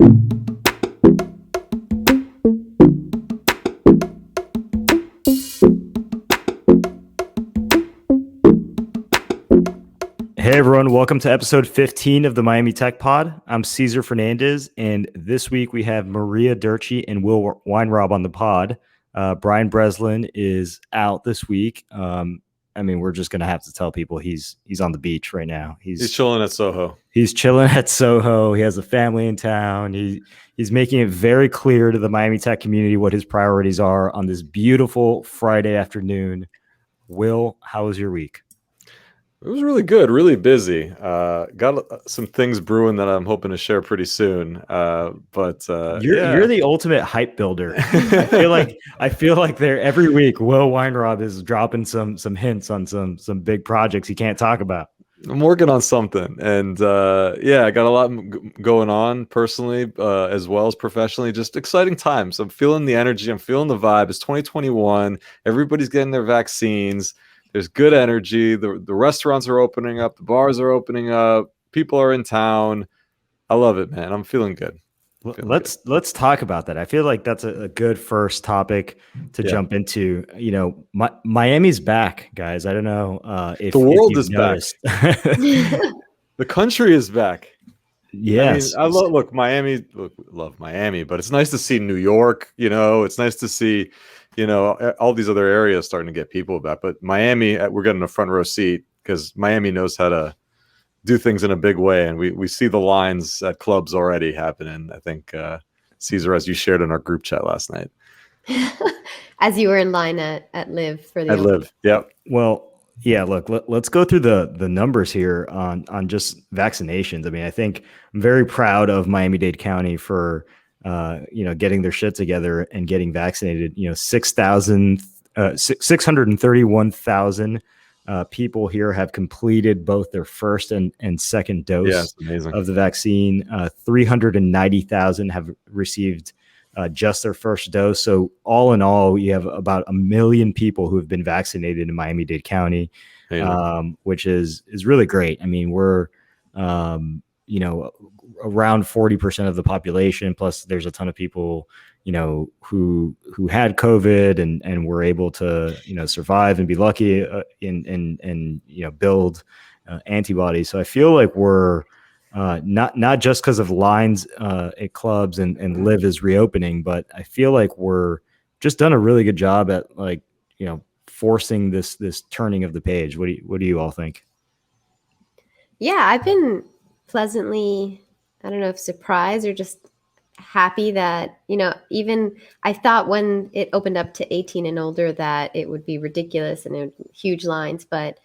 Hey everyone, welcome to episode 15 of the Miami Tech Pod. I'm Cesar Fernandez, and this week we have Maria Durchie and Will Weinrob on the pod. Brian Breslin is out this week. We're just gonna have to tell people he's on the beach right now. He's chilling at Soho. He's chilling at Soho. He has a family in town. He's making it very clear to the Miami Tech community what his priorities are on this beautiful Friday afternoon. Will, how was your week? It was really good, really busy. Got some things brewing that I'm hoping to share pretty soon. You're the ultimate hype builder. I feel like there every week Will Weinrob is dropping some hints on some big projects he can't talk about. I'm working on something, and I got a lot going on personally as well as professionally. Just exciting times. I'm feeling the energy. I'm feeling the vibe. It's 2021. Everybody's getting their vaccines. There's good energy. The restaurants are opening up. The bars are opening up. People are in town. I love it, man. I'm feeling good. Let's talk about that. I feel like that's a good first topic to jump into. You know, Miami's back, guys. I don't know if the world is noticed. back. The country is back. Yes, I love Miami. Love Miami, but it's nice to see New York. You know, it's nice to see, all these other areas starting to get people back. But Miami, we're getting a front row seat because Miami knows how to do things in a big way, and we see the lines at clubs already happening. I think Cesar, as you shared in our group chat last night, as you were in line at Live for the Live. Yep. Well. Yeah, look, let's go through the numbers here on just vaccinations. I mean, I think I'm very proud of Miami-Dade County for getting their shit together and getting vaccinated. 631,000 people here have completed both their first and second dose of the vaccine. 390,000 have received just their first dose. So all in all, you have about 1 million people who have been vaccinated in Miami-Dade County, which is really great. I mean, we're, around 40% of the population, plus there's a ton of people, who had COVID and were able to, survive and be lucky and build antibodies. So I feel like we're, not just because of lines at clubs and Live is reopening, but I feel like we're just done a really good job at forcing this turning of the page. What do you all think? Yeah, I've been pleasantly, I don't know if surprised or just happy that, even I thought when it opened up to 18 and older that it would be ridiculous and it would be huge lines, but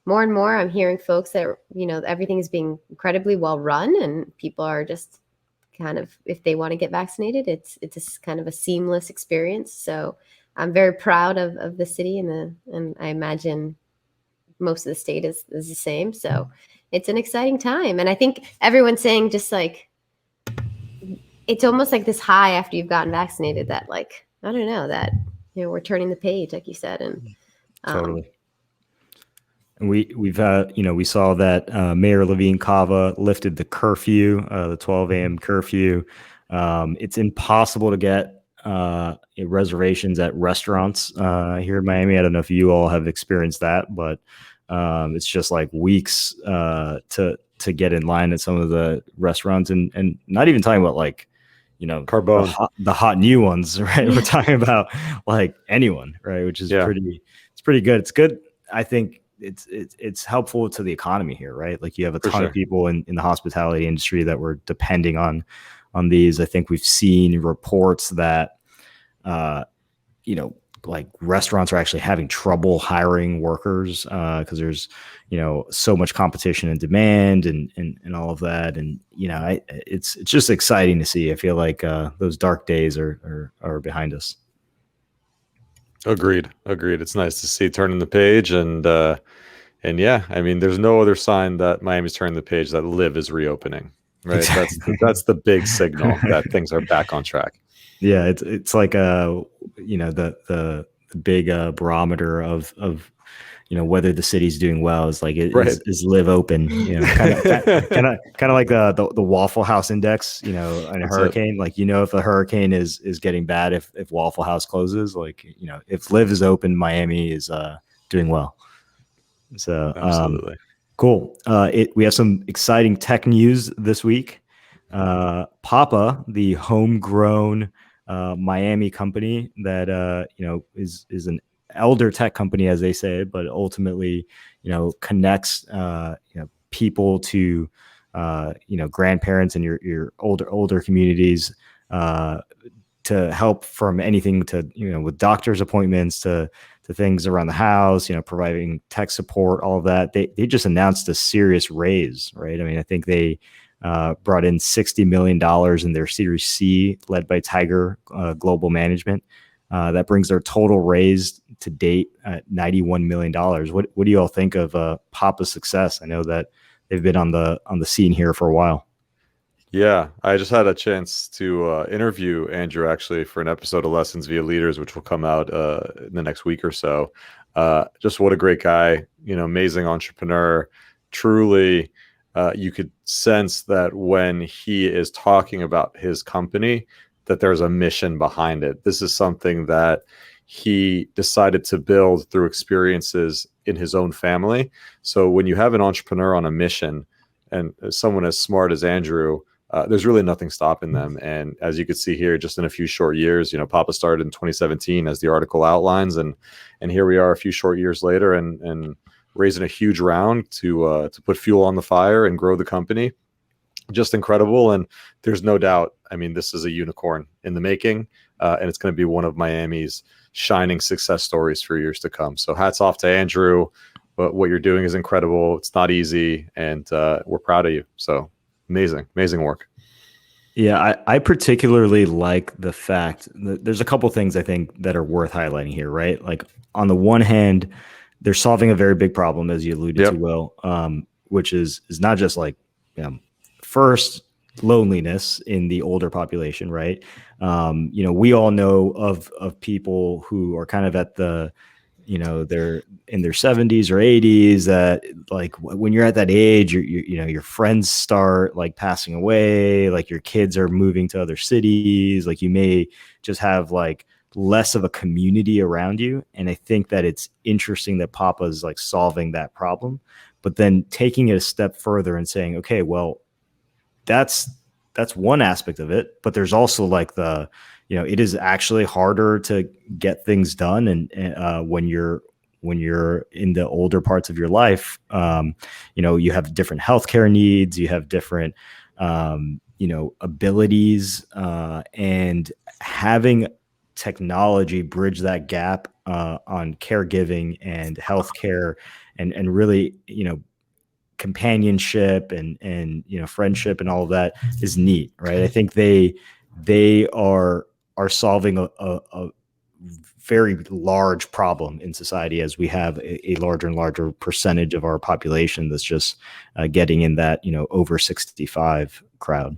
more and more, I'm hearing folks that, everything is being incredibly well run and people are just kind of, if they want to get vaccinated, it's just kind of a seamless experience. So I'm very proud of the city and I imagine most of the state is the same. So it's an exciting time. And I think everyone's saying just like, it's almost like this high after you've gotten vaccinated that I don't know, that, we're turning the page, like you said. And totally. And we saw that Mayor Levine Cava lifted the curfew, the 12 a.m. curfew. It's impossible to get reservations at restaurants here in Miami. I don't know if you all have experienced that, but it's just like weeks to get in line at some of the restaurants, and not even talking about Carbone, the hot new ones, right? We're talking about anyone, right? Which is pretty good. It's good. I think it's helpful to the economy here, right? Like you have a ton of people in the hospitality industry that were depending on these. I think we've seen reports that, restaurants are actually having trouble hiring workers because there's, so much competition and demand and all of that. And, it's just exciting to see. I feel like those dark days are behind us. Agreed. It's nice to see turning the page and yeah, I mean, there's no other sign that Miami's turning the page that Live is reopening, right? Exactly. That's the big signal that things are back on track. Yeah, it's like the big barometer of whether the city's doing well is like, Right. is Live open, kind of like the Waffle House index, in a That's it. hurricane. Like, if a hurricane is getting bad, if Waffle House closes, like, if Live is open, Miami is doing well. So Absolutely. cool. We have some exciting tech news this week. Papa, the homegrown Miami company that is an elder tech company, as they say, but ultimately connects people to grandparents and your older communities to help from anything to with doctor's appointments to things around the house, providing tech support, all of that. They just announced a serious raise, right? I mean, I think they brought in $60 million in their Series C, led by Tiger Global Management. That brings their total raise to date at $91 million. What do you all think of Papa's success? I know that they've been on the scene here for a while. Yeah, I just had a chance to interview Andrew actually for an episode of Lessons Via Leaders, which will come out in the next week or so. Just what a great guy, amazing entrepreneur. Truly, you could sense that when he is talking about his company, that there's a mission behind it. This is something that he decided to build through experiences in his own family. So when you have an entrepreneur on a mission and someone as smart as Andrew, there's really nothing stopping them. And as you can see here, just in a few short years, Papa started in 2017, as the article outlines, and here we are a few short years later, and raising a huge round to put fuel on the fire and grow the company. Just incredible. And there's no doubt, I mean, this is a unicorn in the making, and it's going to be one of Miami's shining success stories for years to come. So hats off to Andrew. But what you're doing is incredible. It's not easy, and we're proud of you. So amazing work. Yeah, I particularly like the fact that there's a couple things I think that are worth highlighting here, right? Like, on the one hand, they're solving a very big problem, as you alluded to, Will, which is not just like, first, loneliness in the older population, right? We all know of people who are kind of at the they're in their 70s or 80s, that like when you're at that age, your friends start like passing away, like your kids are moving to other cities, like you may just have like less of a community around you. And I think that it's interesting that Papa's like solving that problem, but then taking it a step further and saying, okay, well, that's one aspect of it, but there's also like it is actually harder to get things done, and when you're in the older parts of your life, you have different healthcare needs, you have different abilities, and having technology bridge that gap on caregiving and healthcare, and really companionship and friendship and all of that is neat, right? I think they are solving a very large problem in society, as we have a larger and larger percentage of our population that's just getting in that over 65 crowd.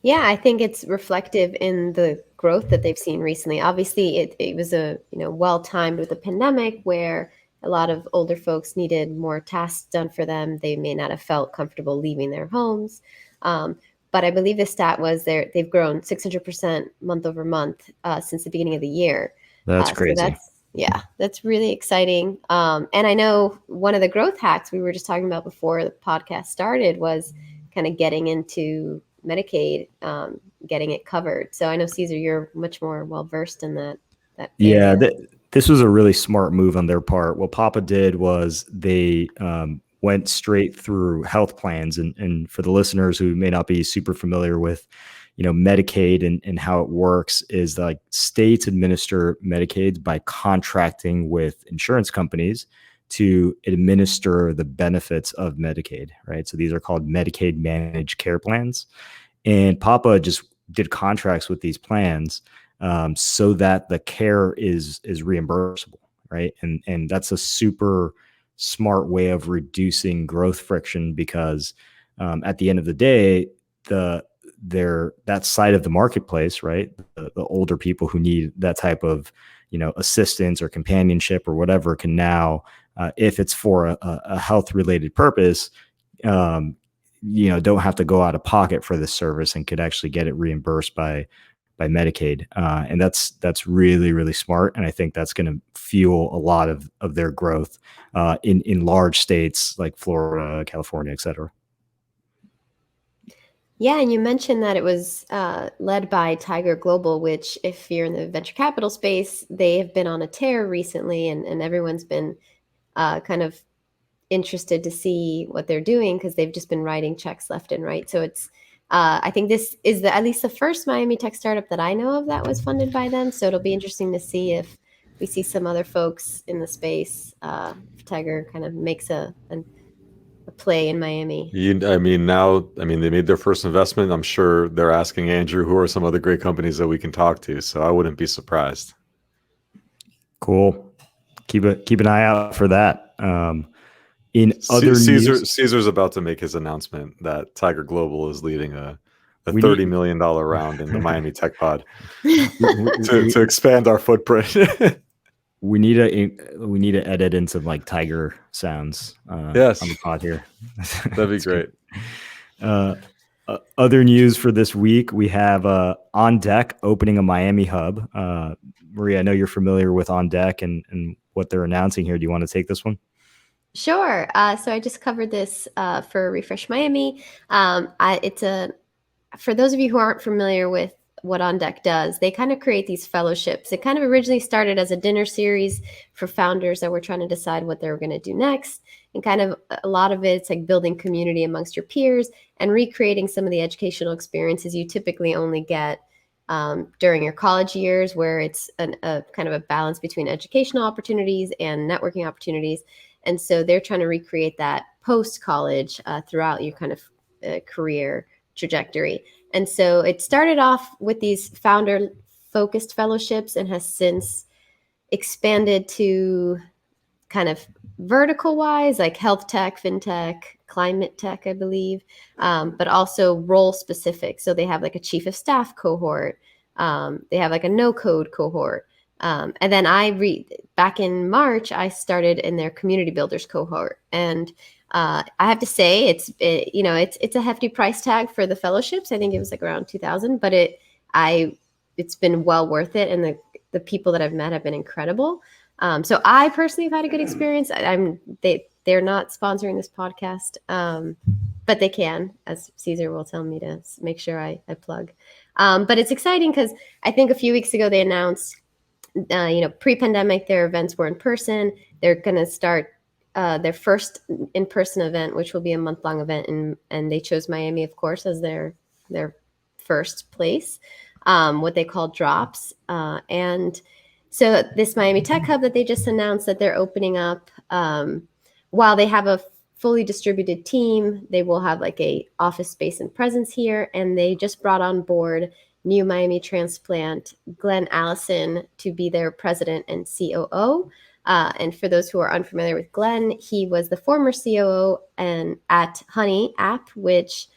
Yeah, I think it's reflective in the growth that they've seen recently. Obviously, it was a well timed with the pandemic, where a lot of older folks needed more tasks done for them. They may not have felt comfortable leaving their homes. But I believe the stat was they've grown 600% month over month since the beginning of the year. That's crazy. So that's really exciting. And I know one of the growth hacks we were just talking about before the podcast started was kind of getting into Medicaid, getting it covered. So I know, Cesar, you're much more well-versed in that area. Yeah, this was a really smart move on their part. What Papa did was they went straight through health plans. And for the listeners who may not be super familiar with, Medicaid and how it works, is like states administer Medicaid by contracting with insurance companies to administer the benefits of Medicaid, right? So these are called Medicaid managed care plans. And Papa just did contracts with these plans so that the care is reimbursable, right? And that's a super smart way of reducing growth friction, because at the end of the day, that side of the marketplace, right? The older people who need that type of assistance or companionship or whatever can now, if it's for a health related purpose, don't have to go out of pocket for this service and could actually get it reimbursed by Medicaid. And that's really, really smart. And I think that's going to fuel a lot of their growth in large states like Florida, California, et cetera. Yeah, and you mentioned that it was led by Tiger Global, which, if you're in the venture capital space, they have been on a tear recently, and everyone's been kind of interested to see what they're doing because they've just been writing checks left and right. So it's I think this is at least the first Miami tech startup that I know of that was funded by them. So it'll be interesting to see if we see some other folks in the space. If Tiger kind of makes a play in Miami. They made their first investment. I'm sure they're asking Andrew, who are some other great companies that we can talk to. So I wouldn't be surprised. Cool. Keep an eye out for that. In other news, Cesar's about to make his announcement that Tiger Global is leading a $30 million round in the Miami Tech Pod to expand our footprint. We need to edit in some like tiger sounds yes. on the pod here. That'd be great. Other news for this week, we have On Deck opening a Miami hub. Maria, I know you're familiar with On Deck and what they're announcing here. Do you want to take this one? Sure. So I just covered this for Refresh Miami. For those of you who aren't familiar with what On Deck does, they kind of create these fellowships. It kind of originally started as a dinner series for founders that were trying to decide what they were going to do next. And kind of a lot of it's like building community amongst your peers and recreating some of the educational experiences you typically only get during your college years, where it's a kind of a balance between educational opportunities and networking opportunities. And so they're trying to recreate that post-college throughout your kind of career trajectory. And so it started off with these founder-focused fellowships and has since expanded to kind of vertical-wise, like health tech, fintech, climate tech, I believe, but also role-specific. So they have like a chief of staff cohort. They have like a no-code cohort. And then back in March, I started in their community builders cohort. And I have to say it's a hefty price tag for the fellowships. I think it was like around $2,000, but it's been well worth it. And the people that I've met have been incredible. So I personally have had a good experience. They're not sponsoring this podcast, but they can, as Cesar will tell me to make sure I plug. But it's exciting because I think a few weeks ago they announced, pre-pandemic, their events were in person. They're going to start their first in-person event, which will be a month-long event, and they chose Miami, of course, as their first place, what they call drops. And so this Miami Tech Hub that they just announced that they're opening up, while they have a fully distributed team, they will have like a office space and presence here, and they just brought on board new Miami transplant Glenn Allison to be their president and COO. And for those who are unfamiliar with Glenn, he was the former COO at Honey app, which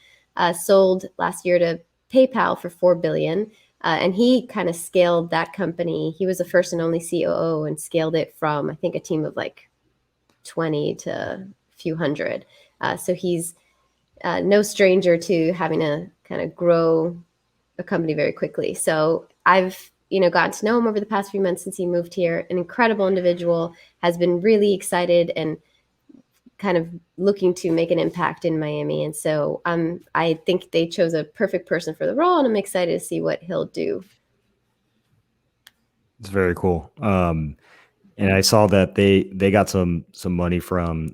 sold last year to PayPal for $4 billion. And he kind of scaled that company. He was the first and only COO and scaled it from, I think, a team of like 20 to a few hundred. So he's no stranger to having to kind of grow a company very quickly. So I've gotten to know him over the past few months since he moved here. An incredible individual, has been really excited and kind of looking to make an impact in Miami. And so I think they chose a perfect person for the role, and I'm excited to see what he'll do. It's very cool. And I saw that they got some money from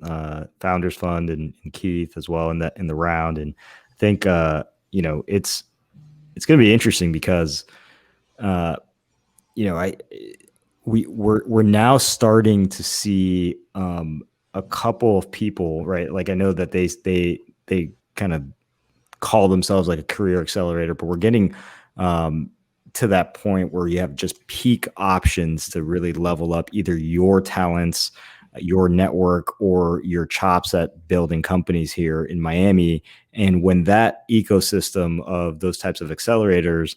Founders Fund and Keith as well in the round. And I think it's going to be interesting because we're now starting to see a couple of people, right? Like I know that they kind of call themselves like a career accelerator, but we're getting to that point where you have just peak options to really level up either your talents, your network, or your chops at building companies here in Miami. And when that ecosystem of those types of accelerators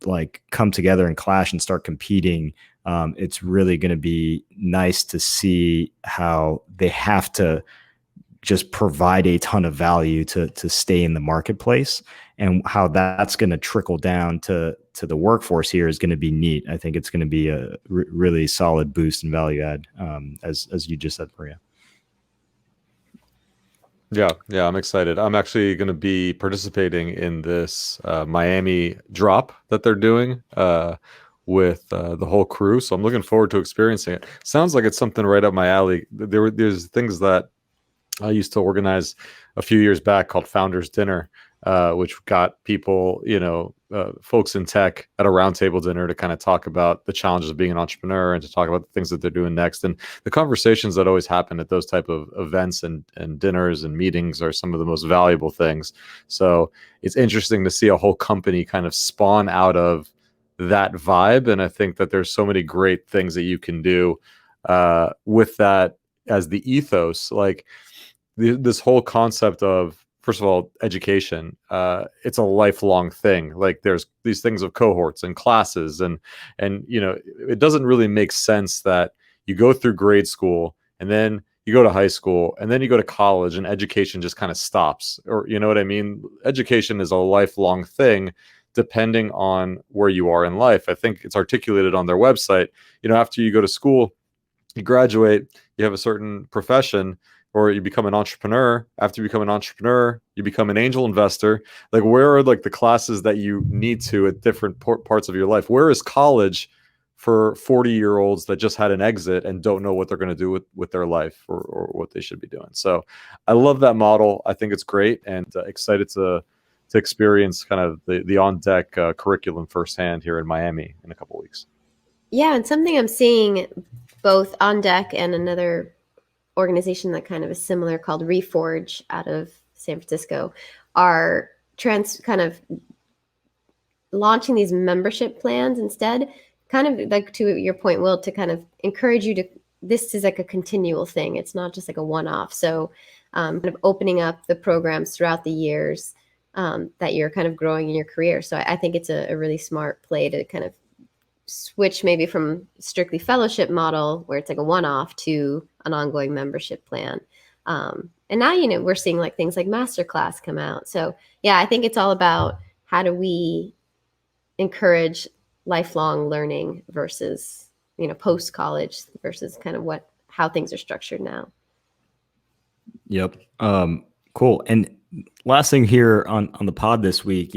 like come together and clash and start competing it's really going to be nice to see how they have to just provide a ton of value to stay in the marketplace, and how that's going to trickle down to the workforce here is going to be neat. I think it's going to be a really solid boost and value add, as you just said, Maria. Yeah, I'm excited. I'm actually going to be participating in this Miami drop that they're doing with the whole crew. So I'm looking forward to experiencing it. Sounds like it's something right up my alley. There's things that I used to organize a few years back called Founders Dinner, which got people, folks in tech at a roundtable dinner to kind of talk about the challenges of being an entrepreneur and to talk about the things that they're doing next. And the conversations that always happen at those type of events and dinners and meetings are some of the most valuable things. So it's interesting to see a whole company kind of spawn out of that vibe. And I think that there's so many great things that you can do with that as the ethos. Like, this whole concept of, first of all, education, it's a lifelong thing. Like, there's these things of cohorts and classes, and it doesn't really make sense that you go through grade school and then you go to high school and then you go to college and education just kind of stops. Or, you know what I mean? Education is a lifelong thing depending on where you are in life. I think it's articulated on their website. After you go to school, you graduate, you have a certain profession, or you become an entrepreneur. After you become an entrepreneur, you become an angel investor. Like, where are like the classes that you need to at different parts of your life? Where is college for 40-year-olds that just had an exit and don't know what they're going to do with their life, or what they should be doing? So I love that model. I think it's great, and excited to experience kind of the on deck curriculum firsthand here in Miami in a couple of weeks. Yeah, and something I'm seeing both on deck and another organization that kind of is similar called Reforge out of San Francisco are kind of launching these membership plans instead, kind of like, to your point, Will, to kind of encourage you to, this is like a continual thing. It's not just like a one-off. So kind of opening up the programs throughout the years that you're kind of growing in your career. So I think it's a really smart play to kind of switch maybe from strictly fellowship model where it's like a one-off to an ongoing membership plan. And now, we're seeing like things like Masterclass come out. So yeah, I think it's all about how do we encourage lifelong learning versus, post-college versus kind of how things are structured now. Yep. Cool. And last thing here on the pod this week,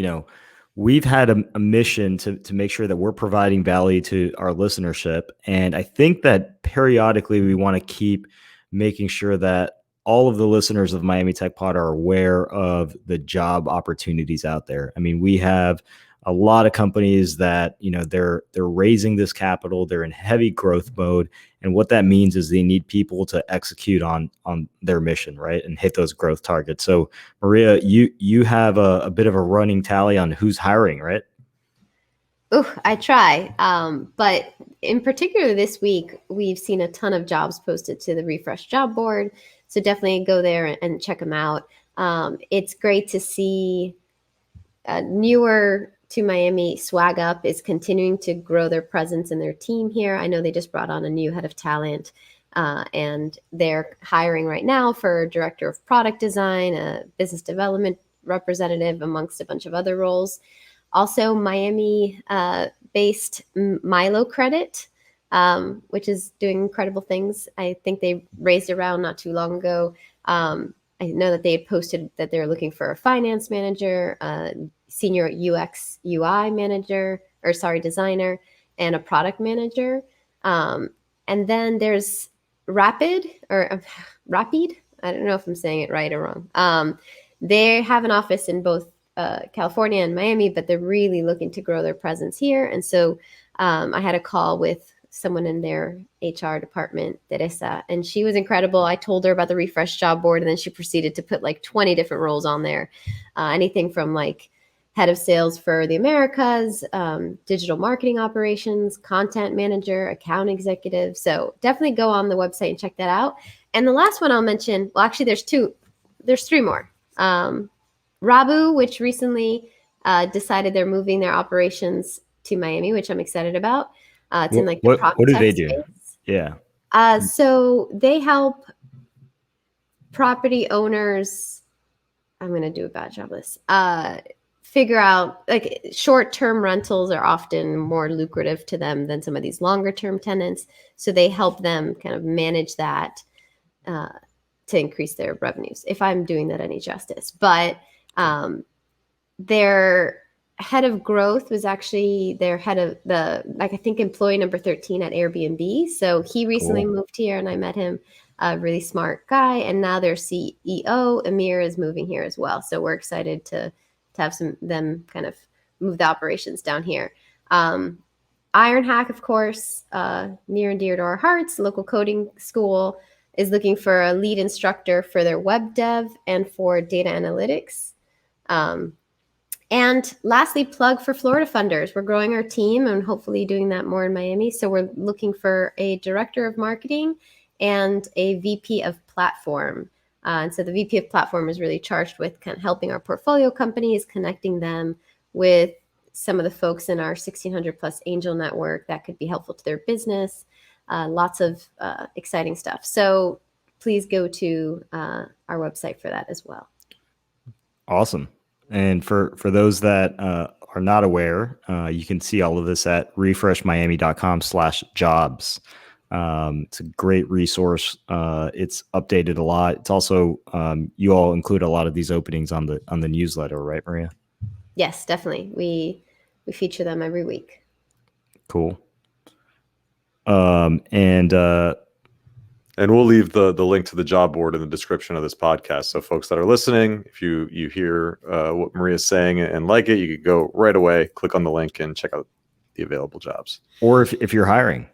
we've had a mission to make sure that we're providing value to our listenership. And I think that periodically we want to keep making sure that all of the listeners of Miami Tech Pod are aware of the job opportunities out there. I mean, we have a lot of companies that, they're raising this capital, they're in heavy growth mode. And what that means is they need people to execute on their mission, right? And hit those growth targets. So Maria, you have a bit of a running tally on who's hiring, right? Oh, I try. But in particular this week, we've seen a ton of jobs posted to the Refresh job board. So definitely go there and check them out. It's great to see newer to Miami Swag Up is continuing to grow their presence and their team here. I know they just brought on a new head of talent, and they're hiring right now for director of product design, a business development representative, amongst a bunch of other roles. Also, Miami-based Milo Credit, which is doing incredible things. I think they raised a round not too long ago. I know that they had posted that they're looking for a finance manager, senior UX UI designer, and a product manager. And then there's Rapid. I don't know if I'm saying it right or wrong. They have an office in both California and Miami, but they're really looking to grow their presence here. And so I had a call with someone in their HR department, Teresa, and she was incredible. I told her about the Refresh job board, and then she proceeded to put like 20 different roles on there. Anything from like head of sales for the Americas, digital marketing operations, content manager, account executive. So definitely go on the website and check that out. And the last one I'll mention, well, actually there's three more. Rabu, which recently decided they're moving their operations to Miami, which I'm excited about. It's in like the prop What do tech they do? space. Yeah. So they help property owners. I'm going to do a bad job of this. Figure out, like, short-term rentals are often more lucrative to them than some of these longer-term tenants. So they help them kind of manage that to increase their revenues, if I'm doing that any justice. But their head of growth was actually their head of I think employee number 13 at Airbnb. So he recently moved here and I met him, a really smart guy. And now their CEO, Amir, is moving here as well. So we're excited to have them kind of move the operations down here. Iron Hack, of course, near and dear to our hearts, local coding school, is looking for a lead instructor for their web dev and for data analytics. And lastly, plug for Florida funders. We're growing our team and hopefully doing that more in Miami. So we're looking for a director of marketing and a VP of platform. And so the VP of platform is really charged with kind of helping our portfolio companies, connecting them with some of the folks in our 1,600 plus angel network that could be helpful to their business. Lots of exciting stuff. So please go to our website for that as well. Awesome. And for those that are not aware, you can see all of this at refreshmiami.com/jobs. It's a great resource. It's updated a lot. It's also you all include a lot of these openings on the newsletter, right, Maria? Yes, definitely. We feature them every week. Cool. And we'll leave the link to the job board in the description of this podcast. So folks that are listening, if you hear what Maria's saying and like it, you could go right away, click on the link and check out the available jobs. Or if you're hiring,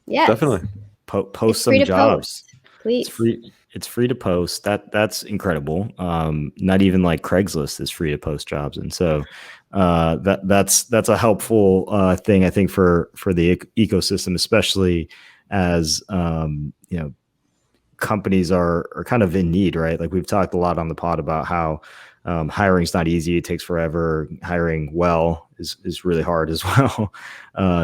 Yeah, definitely. Post some jobs. Please. It's free to post. That's incredible. Not even like Craigslist is free to post jobs. And so that's a helpful thing, I think, for the ecosystem, especially as companies are kind of in need, right? Like we've talked a lot on the pod about how hiring's not easy. It takes forever. Hiring well is really hard as well.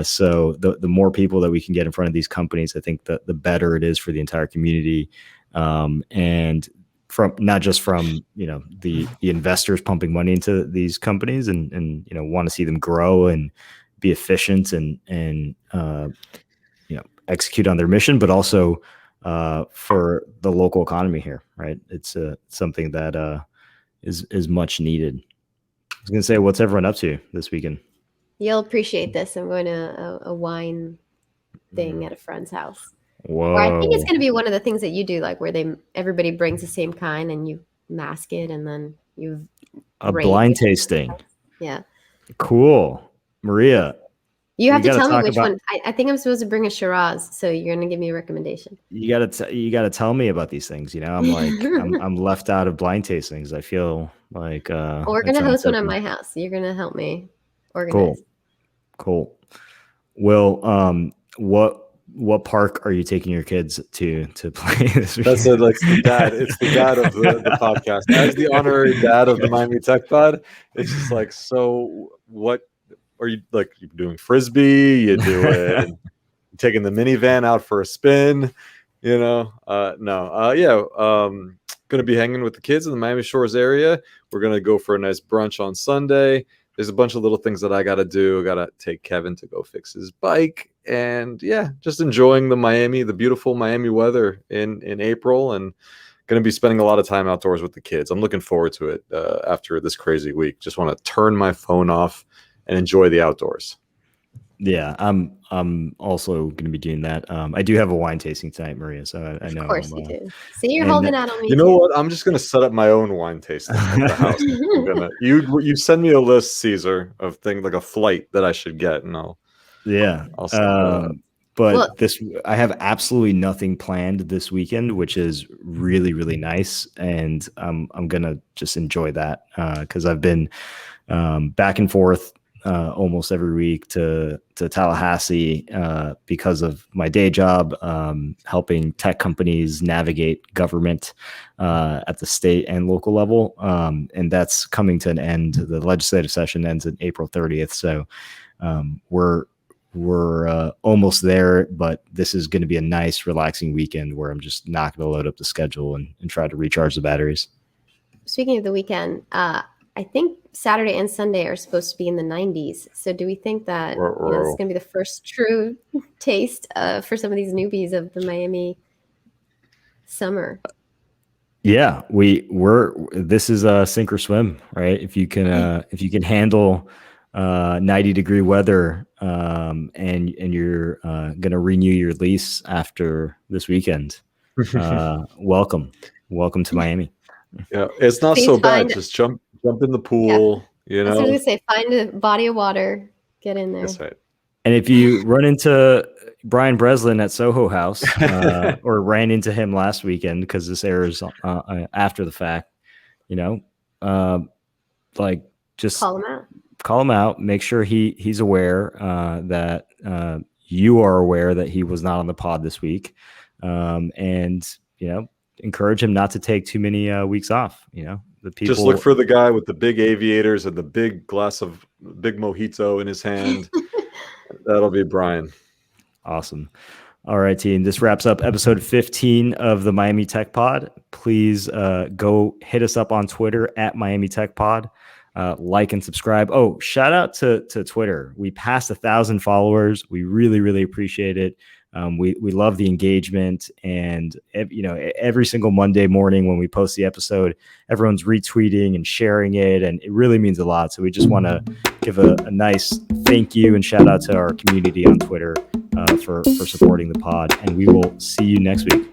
So the more people that we can get in front of these companies, I think the better it is for the entire community. And from not just from the investors pumping money into these companies and want to see them grow and be efficient and execute on their mission, but also for the local economy here, right? It's something that is much needed. I was gonna say, what's everyone up to this weekend? You'll appreciate this. I'm going to a wine thing at a friend's house. Whoa! Or I think it's going to be one of the things that you do, like where everybody brings the same kind and you mask it and then you blind tasting. Yeah. Cool, Maria. You have to tell me which one. I think I'm supposed to bring a Shiraz, so you're going to give me a recommendation. You gotta tell me about these things. I'm like I'm left out of blind tastings. I feel like we're going to host one at my house. You're going to help me organize. Cool. Well, what park are you taking your kids to play this weekend? That's it. Like the dad. It's the dad of the podcast. As the honorary dad of the Miami Tech Pod, it's just like, so what are you like? You doing frisbee? You doing taking the minivan out for a spin? No. Gonna be hanging with the kids in the Miami Shores area. We're gonna go for a nice brunch on Sunday. There's a bunch of little things that I got to do. I got to take Kevin to go fix his bike. And just enjoying the beautiful Miami weather in April, and going to be spending a lot of time outdoors with the kids. I'm looking forward to it after this crazy week. Just want to turn my phone off and enjoy the outdoors. Yeah, I'm also going to be doing that. I do have a wine tasting tonight, Maria. So I know. Of course you do. See, you're holding out on me. You know what? I'm just going to set up my own wine tasting at the house. You send me a list, Cesar, of things like a flight that I should get, and I'll I have absolutely nothing planned this weekend, which is really, really nice, and I'm gonna just enjoy that because I've been back and forth almost every week to Tallahassee because of my day job, helping tech companies navigate government at the state and local level. And that's coming to an end. The legislative session ends on April 30th. So we're we're almost there, but this is going to be a nice, relaxing weekend where I'm just not going to load up the schedule and try to recharge the batteries. Speaking of the weekend, I think Saturday and Sunday are supposed to be in the 90s. So do we think that this is going to be the first true taste for some of these newbies of the Miami summer? Yeah, this is a sink or swim, right? If you can handle 90-degree weather, and you're gonna renew your lease after this weekend, welcome to Miami. Yeah, it's not Please so bad. find- Just jump in the pool. You I was know, going to say, find a body of water, get in there. that's right. And if you run into Brian Breslin at Soho House, or ran into him last weekend, because this airs after the fact, like, just call him out. Make sure he's aware that you are aware that he was not on the pod this week, and encourage him not to take too many weeks off. The people Just look for the guy with the big aviators and the big glass of big mojito in his hand. That'll be Brian. Awesome. All right, team. This wraps up episode 15 of the Miami Tech Pod. Please go hit us up on Twitter at Miami Tech Pod. Like and subscribe. Oh, shout out to Twitter. We passed 1,000 followers. We really, really appreciate it. We love the engagement, and every single Monday morning when we post the episode, everyone's retweeting and sharing it, and it really means a lot. So we just want to give a nice thank you and shout out to our community on Twitter for supporting the pod, and we will see you next week.